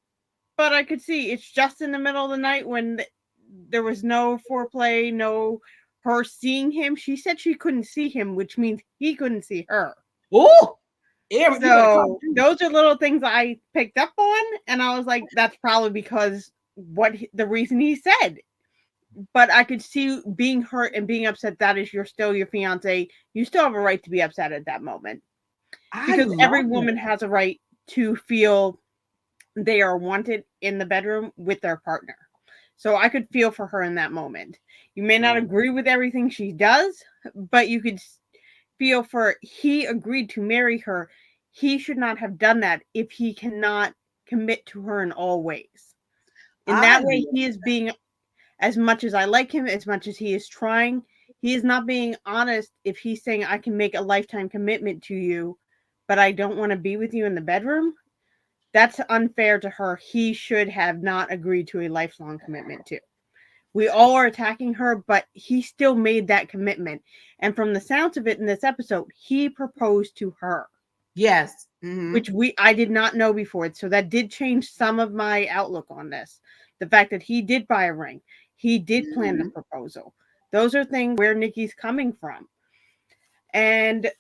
But I could see it's just in the middle of the night when there was no foreplay, no her seeing him. She said she couldn't see him, which means he couldn't see her. Oh. So those are little things I picked up on, and I was like, that's probably because the reason he said. But I could see being hurt and being upset. That is, you're still your fiance. You still have a right to be upset at that moment, because every woman has a right to feel they are wanted in the bedroom with their partner. So I could feel for her in that moment. You may not agree with everything she does, but you could feel for he agreed to marry her. He should not have done that if he cannot commit to her in all ways. In that way, he is being, as much as I like him, as much as he is trying, he is not being honest if he's saying, I can make a lifetime commitment to you, but I don't want to be with you in the bedroom. That's unfair to her. He should have not agreed to a lifelong commitment to. We all are attacking her, but he still made that commitment. And from the sounds of it in this episode, he proposed to her. Yes. Which I did not know before. So that did change some of my outlook on this. The fact that he did buy a ring. He did plan the proposal. Those are things where Nikki's coming from. And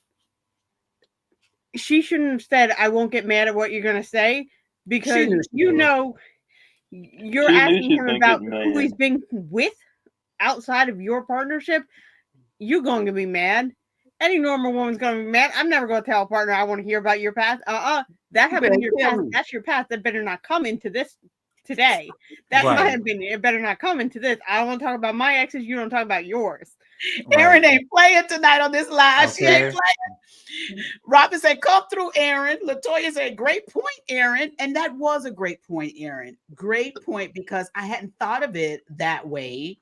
she shouldn't have said, I won't get mad at what you're going to say, because you're asking him about who he's been with outside of your partnership. You're going to be mad. Any normal woman's going to be mad. I'm never going to tell a partner I want to hear about your past. That happened in your past. That's your past. That better not come into this today. That might have been. It better not come into this. I don't want to talk about my exes. You don't talk about yours. Erin ain't playing tonight on this live. She ain't playing. Robin said, come through, Erin. Latoya said, great point, Erin. And that was a great point, Erin. Great point, because I hadn't thought of it that way.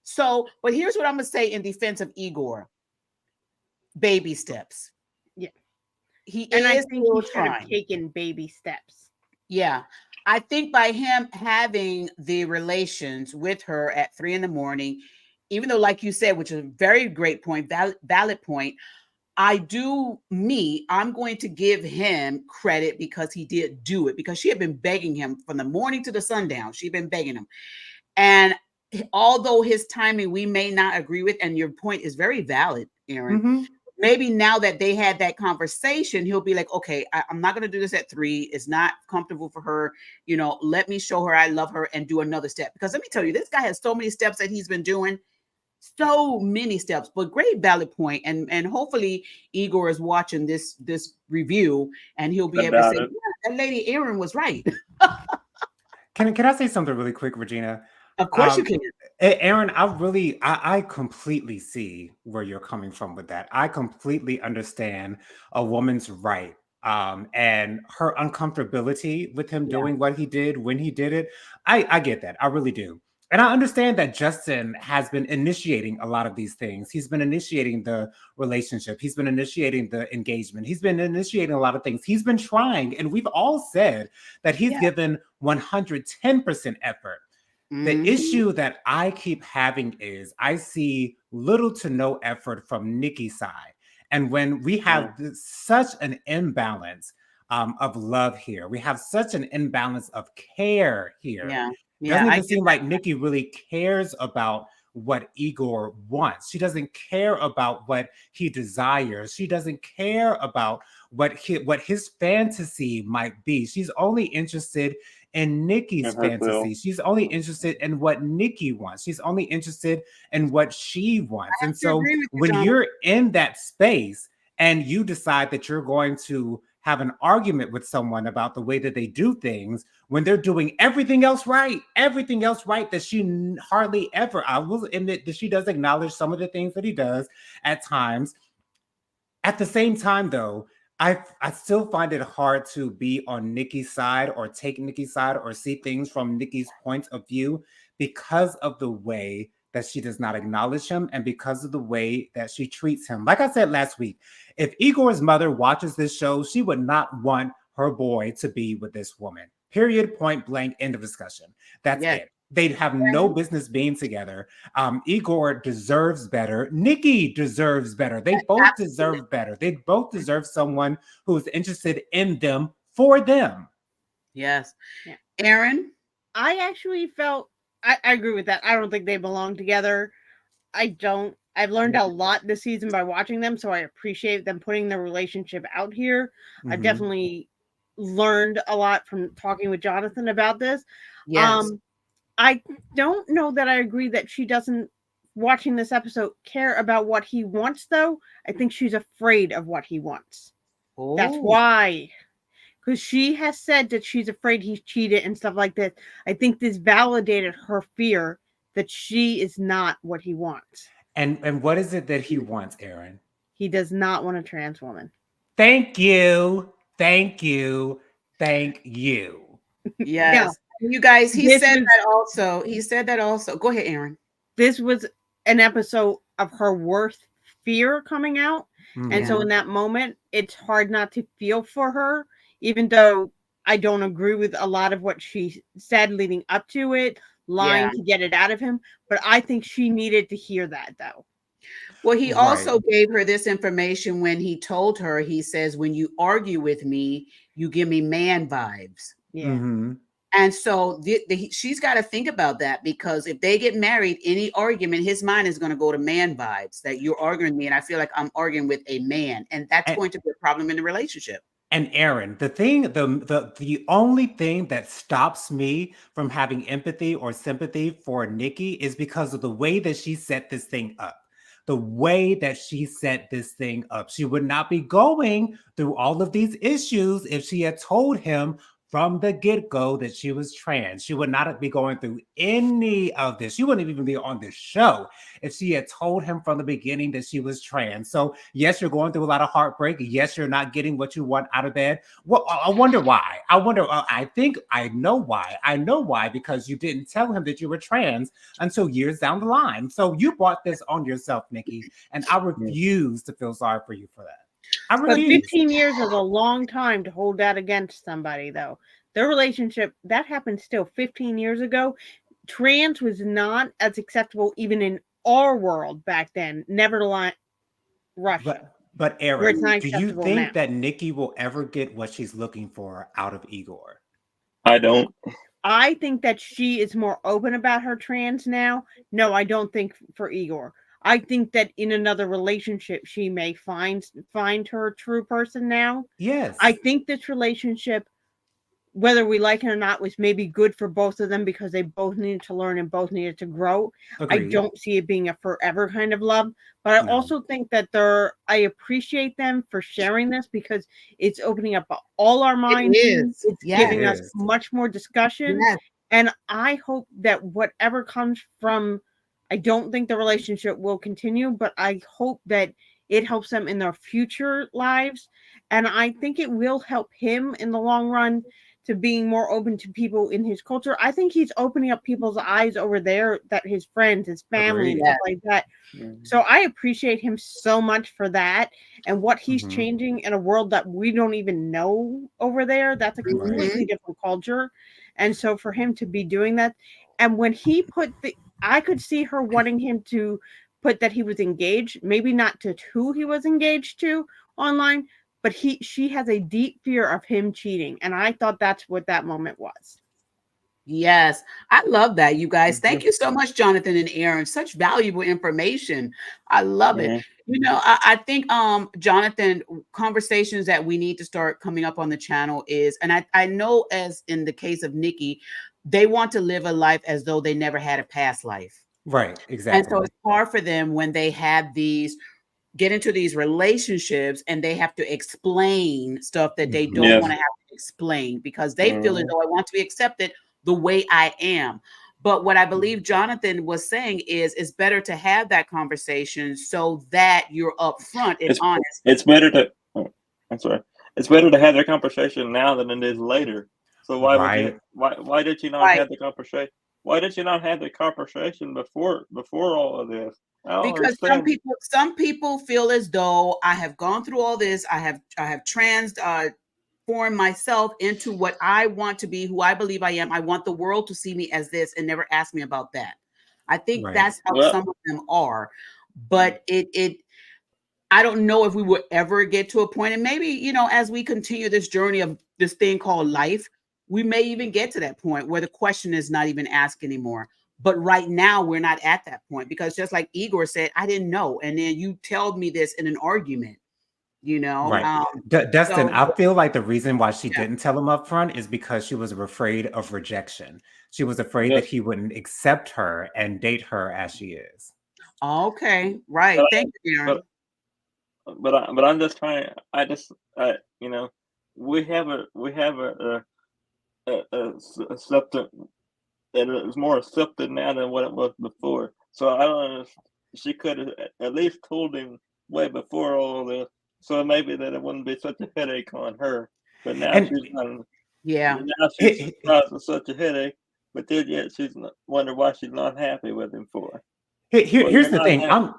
So, but here's what I'm going to say in defense of Igor. Baby steps. Yeah. I think he should have taken baby steps. Yeah. I think by him having the relations with her at 3 a.m, even though, like you said, which is a very great point, valid point, I'm going to give him credit because he did do it, because she had been begging him from the morning to the sundown. She'd been begging him. And although his timing we may not agree with, and your point is very valid, Erin, maybe now that they had that conversation, he'll be like, okay, I'm not going to do this at 3. It's not comfortable for her. Let me show her I love her and do another step. Because let me tell you, this guy has so many steps that he's been doing. So many steps, but great valid point. And hopefully Igor is watching this review and he'll be able to say, yeah, that lady Erin was right. Can I say something really quick, Regina? Of course you can. Erin, I completely see where you're coming from with that. I completely understand a woman's right and her uncomfortability with him doing what he did when he did it. I get that. I really do. And I understand that Justin has been initiating a lot of these things. He's been initiating the relationship. He's been initiating the engagement. He's been initiating a lot of things. He's been trying. And we've all said that he's given 110% effort. The issue that I keep having is I see little to no effort from Nikki's side. And when we have such an imbalance of love here, we have such an imbalance of care here. It doesn't even seem like Nikki really cares about what Igor wants. She doesn't care about what he desires. She doesn't care about what his fantasy might be. She's only interested in Nikki's fantasy. She's only interested in what Nikki wants. She's only interested in what she wants. And so when you're in that space and you decide that you're going to have an argument with someone about the way that they do things when they're doing everything else right that she hardly ever, I will admit that she does acknowledge some of the things that he does at times. At the same time, though, I still find it hard to be on Nikki's side or take Nikki's side or see things from Nikki's point of view because of the way that she does not acknowledge him and because of the way that she treats him. Like I said last week, if Igor's mother watches this show, she would not want her boy to be with this woman. Period, point blank, end of discussion. That's it. They'd have no business being together. Igor deserves better. Nikki deserves better. They both deserve better. They both deserve someone who's interested in them for them. Yes. Erin? I actually felt, I agree with that. I don't think they belong together. I've learned a lot this season by watching them, so I appreciate them putting their relationship out here. I've definitely learned a lot from talking with Jonathan about this. Yes. I don't know that I agree that she doesn't, watching this episode, care about what he wants, though. I think she's afraid of what he wants. That's why. because she has said that she's afraid he's cheated and stuff like that. I think this validated her fear that she is not what he wants. And what is it that he wants, Aaron? He does not want a trans woman. Thank you. Thank you. Thank you. Yes. You guys, he This said was- that also. He said that also. Go ahead, Aaron. This was an episode of her worst fear coming out. And so Yeah. in that moment, it's hard not to feel for her, even though I don't agree with a lot of what she said leading up to it, lying Yeah. to get it out of him. But I think she needed to hear that, though. Well, he Right. also gave her this information when he told her, he says, when you argue with me, you give me man vibes. Yeah. Mhm. And so she's got to think about that, because if they get married, any argument, his mind is going to go to man vibes, that you're arguing with me and I feel like I'm arguing with a man. And that's And- going to be a problem in the relationship. And Aaron, the only thing that stops me from having empathy or sympathy for Nikki is because of the way that she set this thing up. The way that she set this thing up. She would not be going through all of these issues if she had told him from the get-go that she was trans. She would not be going through any of this. She wouldn't even be on this show if she had told him from the beginning that she was trans. So yes, you're going through a lot of heartbreak. Yes, you're not getting what you want out of bed. Well, I wonder why. I think I know why. I know why, because you didn't tell him that you were trans until years down the line. So you brought this on yourself, Nikki, and I refuse to feel sorry for you for that. I But refuse. 15 years is a long time to hold that against somebody, though. Their relationship, that happened still 15 years ago. Trans was not as acceptable even in our world back then, never to line Russia. But Where Aaron, it's not do you acceptable think now. that Nikki will ever get what she's looking for out of Igor? I don't. I think that she is more open about her trans now. No, I don't think for Igor. I think that in another relationship she may find her true person now. Yes. I think this relationship, whether we like it or not, was maybe good for both of them because they both needed to learn and both needed to grow. Agreed. I don't see it being a forever kind of love, but I No. also think that I appreciate them for sharing this because it's opening up all our minds. is. It's Yes. giving It us is. much more discussion. Yes. And I hope that whatever comes from, I don't think the relationship will continue, but I hope that it helps them in their future lives. And I think it will help him in the long run to being more open to people in his culture. I think he's opening up people's eyes over there, that his friends, his family, and Agreed. stuff like that. So I appreciate him so much for that and what he's Mhm. changing in a world that we don't even know over there. That's a completely different culture. And so for him to be doing that, and when he put I could see her wanting him to put that he was engaged, maybe not to who he was engaged to online, but she has a deep fear of him cheating. And I thought that's what that moment was. Yes, I love that, you guys. Thank you so much, Jonathan and Aaron. Such valuable information. I love it. You know, I think Jonathan, conversations that we need to start coming up on the channel is, and I know as in the case of Nikki, they want to live a life as though they never had a past life. Right, And exactly. so it's hard for them when they have get into these relationships and they have to explain stuff that they don't Yes. want to have to explain because they feel as though I want to be accepted the way I am. But what I believe Jonathan was saying is it's better to have that conversation so that you're upfront and honest. It's better to. I'm sorry. It's better to have that conversation now than it is later. So why would you? Why did you not have the conversation? Why did you not have the conversation before all of this? Because some people feel as though I have gone through all this. I have transformed myself into what I want to be, who I believe I am. I want the world to see me as this and never ask me about that. I think that's how some of them are. But I don't know if we will ever get to a point, and maybe, you know, as we continue this journey of this thing called life, we may even get to that point where the question is not even asked anymore. But right now, we're not at that point because just like Igor said, I didn't know. And then you told me this in an argument, you know? Right. Dustin, so- I feel like the reason why she didn't tell him up front is because she was afraid of rejection. She was afraid that he wouldn't accept her and date her as she is. Okay. Right. Thank you, Aaron. But I'm just trying. You know, we have a something that is more accepted now than what it was before. So I don't understand. She could have at least told him way before all this, so maybe that it wouldn't be such a headache on her. But now And she's not. Yeah. Now she's causing such a headache, but then yet she's wonder why she's not happy with him for. Well, here's you're the not thing. happy.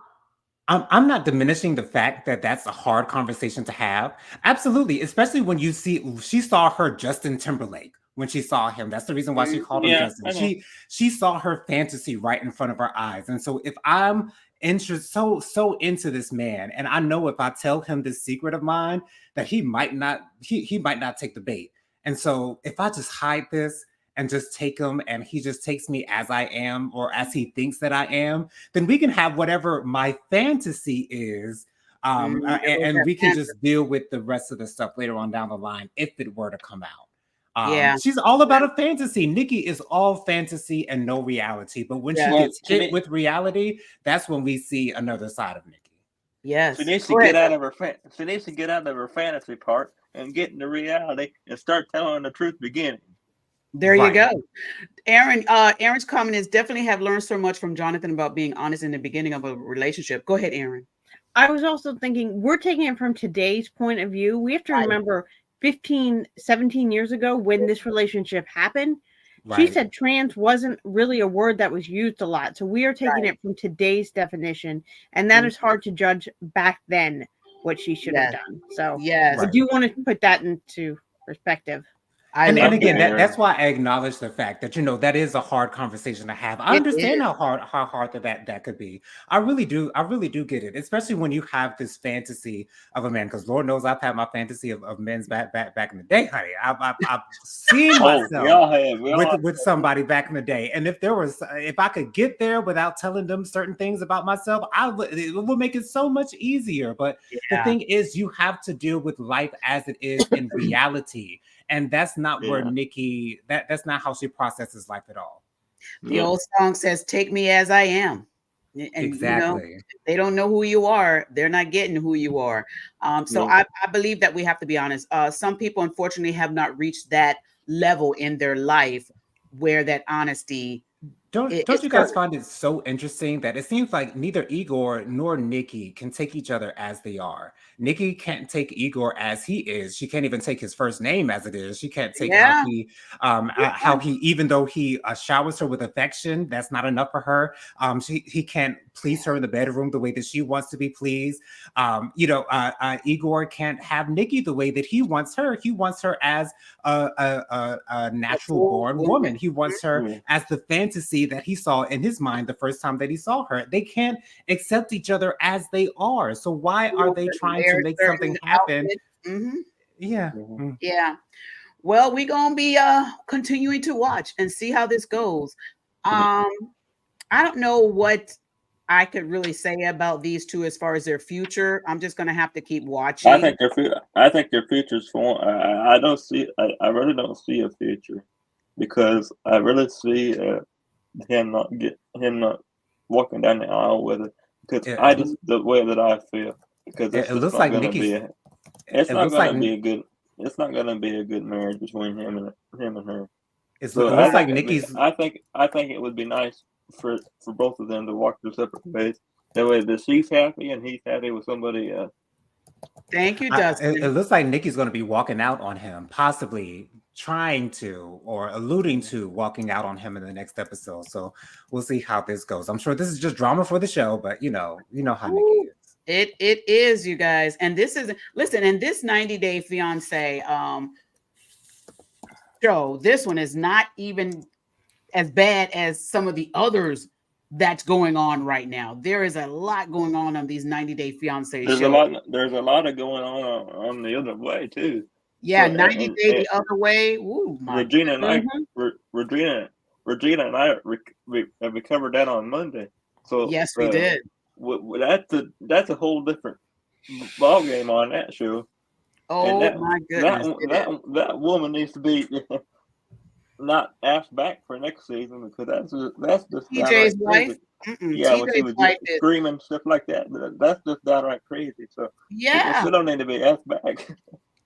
I'm not diminishing the fact that that's a hard conversation to have. Absolutely, especially when you see she saw her Justin Timberlake when she saw him. That's the reason why she called him Yeah, Justin. I know. She saw her fantasy right in front of her eyes. And so if I'm so into this man, and I know if I tell him this secret of mine that he might not take the bait. And so if I just hide this and just take him and he just takes me as I am or as he thinks that I am, then we can have whatever my fantasy is. And we can just deal with the rest of the stuff later on down the line if it were to come out. She's all about a fantasy. Nikki is all fantasy and no reality. But when she gets hit with reality, that's when we see another side of Nikki. Yes. She needs to get out of her she needs to get out of her fantasy part and get into reality and start telling the truth beginning. There you go. Aaron's comment is definitely have learned so much from Jonathan about being honest in the beginning of a relationship. Go ahead, Aaron. I was also thinking we're taking it from today's point of view. We have to remember 15, 17 years ago when this relationship happened. She said trans wasn't really a word that was used a lot. So we are taking it from today's definition. And that is hard to judge back then what she should have done. So I do want to put that into perspective. And again, that's why I acknowledge the fact that, that is a hard conversation to have. I understand how hard that could be. I really do get it, especially when you have this fantasy of a man, because Lord knows I've had my fantasy of men's back in the day, honey. I've seen myself with somebody back in the day. And if I could get there without telling them certain things about myself, it would make it so much easier. But the thing is, you have to deal with life as it is in reality. And that's not where Nikki, that's not how she processes life at all. The old song says, "Take me as I am." And exactly. They don't know who you are. They're not getting who you are. I believe that we have to be honest. Some people, unfortunately, have not reached that level in their life where that honesty. Don't you guys find it so interesting that it seems like neither Igor nor Nikki can take each other as they are? Nikki can't take Igor as he is. She can't even take his first name as it is. She can't take how he, even though he showers her with affection, that's not enough for her. He can't please her in the bedroom the way that she wants to be pleased. Igor can't have Nikki the way that he wants her. He wants her as a natural born woman. He wants her as the fantasy that he saw in his mind the first time that he saw her. They can't accept each other as they are. So why are they trying to make something happen? Yeah. Well, we're gonna be continuing to watch and see how this goes. I don't know what I could really say about these two as far as their future. I'm just gonna have to keep watching. I think their future's for. I really don't see a future, because I really see him not walking down the aisle with it, because the way that I feel, because it looks like Nikki's. It's not going to be a good marriage between him and her. It looks like Nikki's. I think it would be nice for both of them to walk their separate ways. That way, that she's happy and he's happy with somebody else. Thank you, Dustin. It looks like Nikki's going to be walking out on him, possibly trying to or alluding to walking out on him in the next episode. So we'll see how this goes. I'm sure this is just drama for the show, but you know how Nikki is. It is, you guys. And this is, listen, in this 90-Day Fiancé show, this one is not even as bad as some of the others that's going on right now. There is a lot going on these 90-Day Fiancé shows. There's a lot of going on the other way too. Yeah, 90 Day the other way. Ooh, Regina and I we covered that on Monday. So yes, we did. That's a whole different ball game on that show. Oh my goodness! That woman needs to be not asked back for next season, because that's just TJ's wife. Yeah, when she was screaming stuff like that, that's just downright crazy. So yeah, she don't need to be asked back.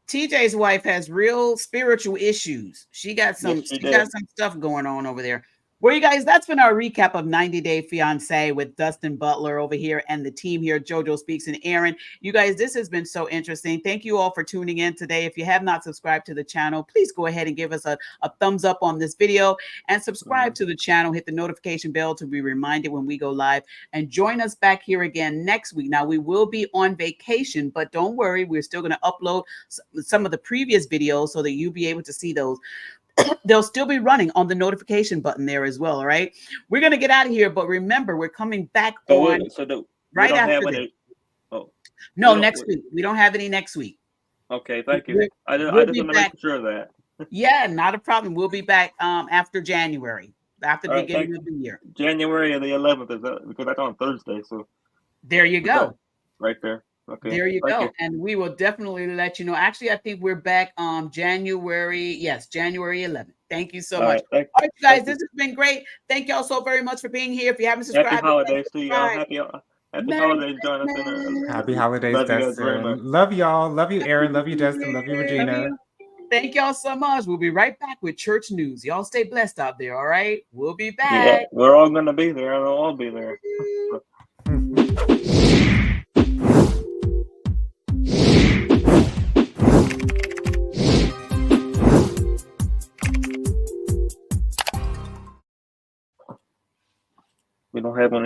TJ's wife has real spiritual issues. She got some, Yes, she she got did. some stuff going on over there. Well, you guys, that's been our recap of 90 Day Fiancé with Dustin Butler over here and the team here, JoJo Speaks and Aaron. You guys, this has been so interesting. Thank you all for tuning in today. If you have not subscribed to the channel, please go ahead and give us a thumbs up on this video and subscribe to the channel. Hit the notification bell to be reminded when we go live, and join us back here again next week. Now, we will be on vacation, but don't worry, we're still going to upload some of the previous videos so that you'll be able to see those. They'll still be running on the notification button there as well. All right, we're going to get out of here, but remember, we're coming back on right after this. No, next week. We don't have any next week. Okay, thank you. I just we'll want to make sure of that. Yeah, not a problem. We'll be back after January, after the beginning of the year. January the 11th, is that because that's on Thursday? So there you go. Right there. Okay. There you go. And we will definitely let you know. Actually, I think we're back January 11th. Thank you so much. All right, guys, this has been great. Thank y'all so very much for being here. If you haven't subscribed, happy holidays to y'all. Happy holidays, Jonathan. Happy holidays, Dustin. Love y'all. Love you, Aaron. Love you, Dustin. Love you, Regina. Thank y'all so much. We'll be right back with church news. Y'all stay blessed out there. All right, we'll be back. Yeah, we're all gonna be there. We'll all be there. We don't have one.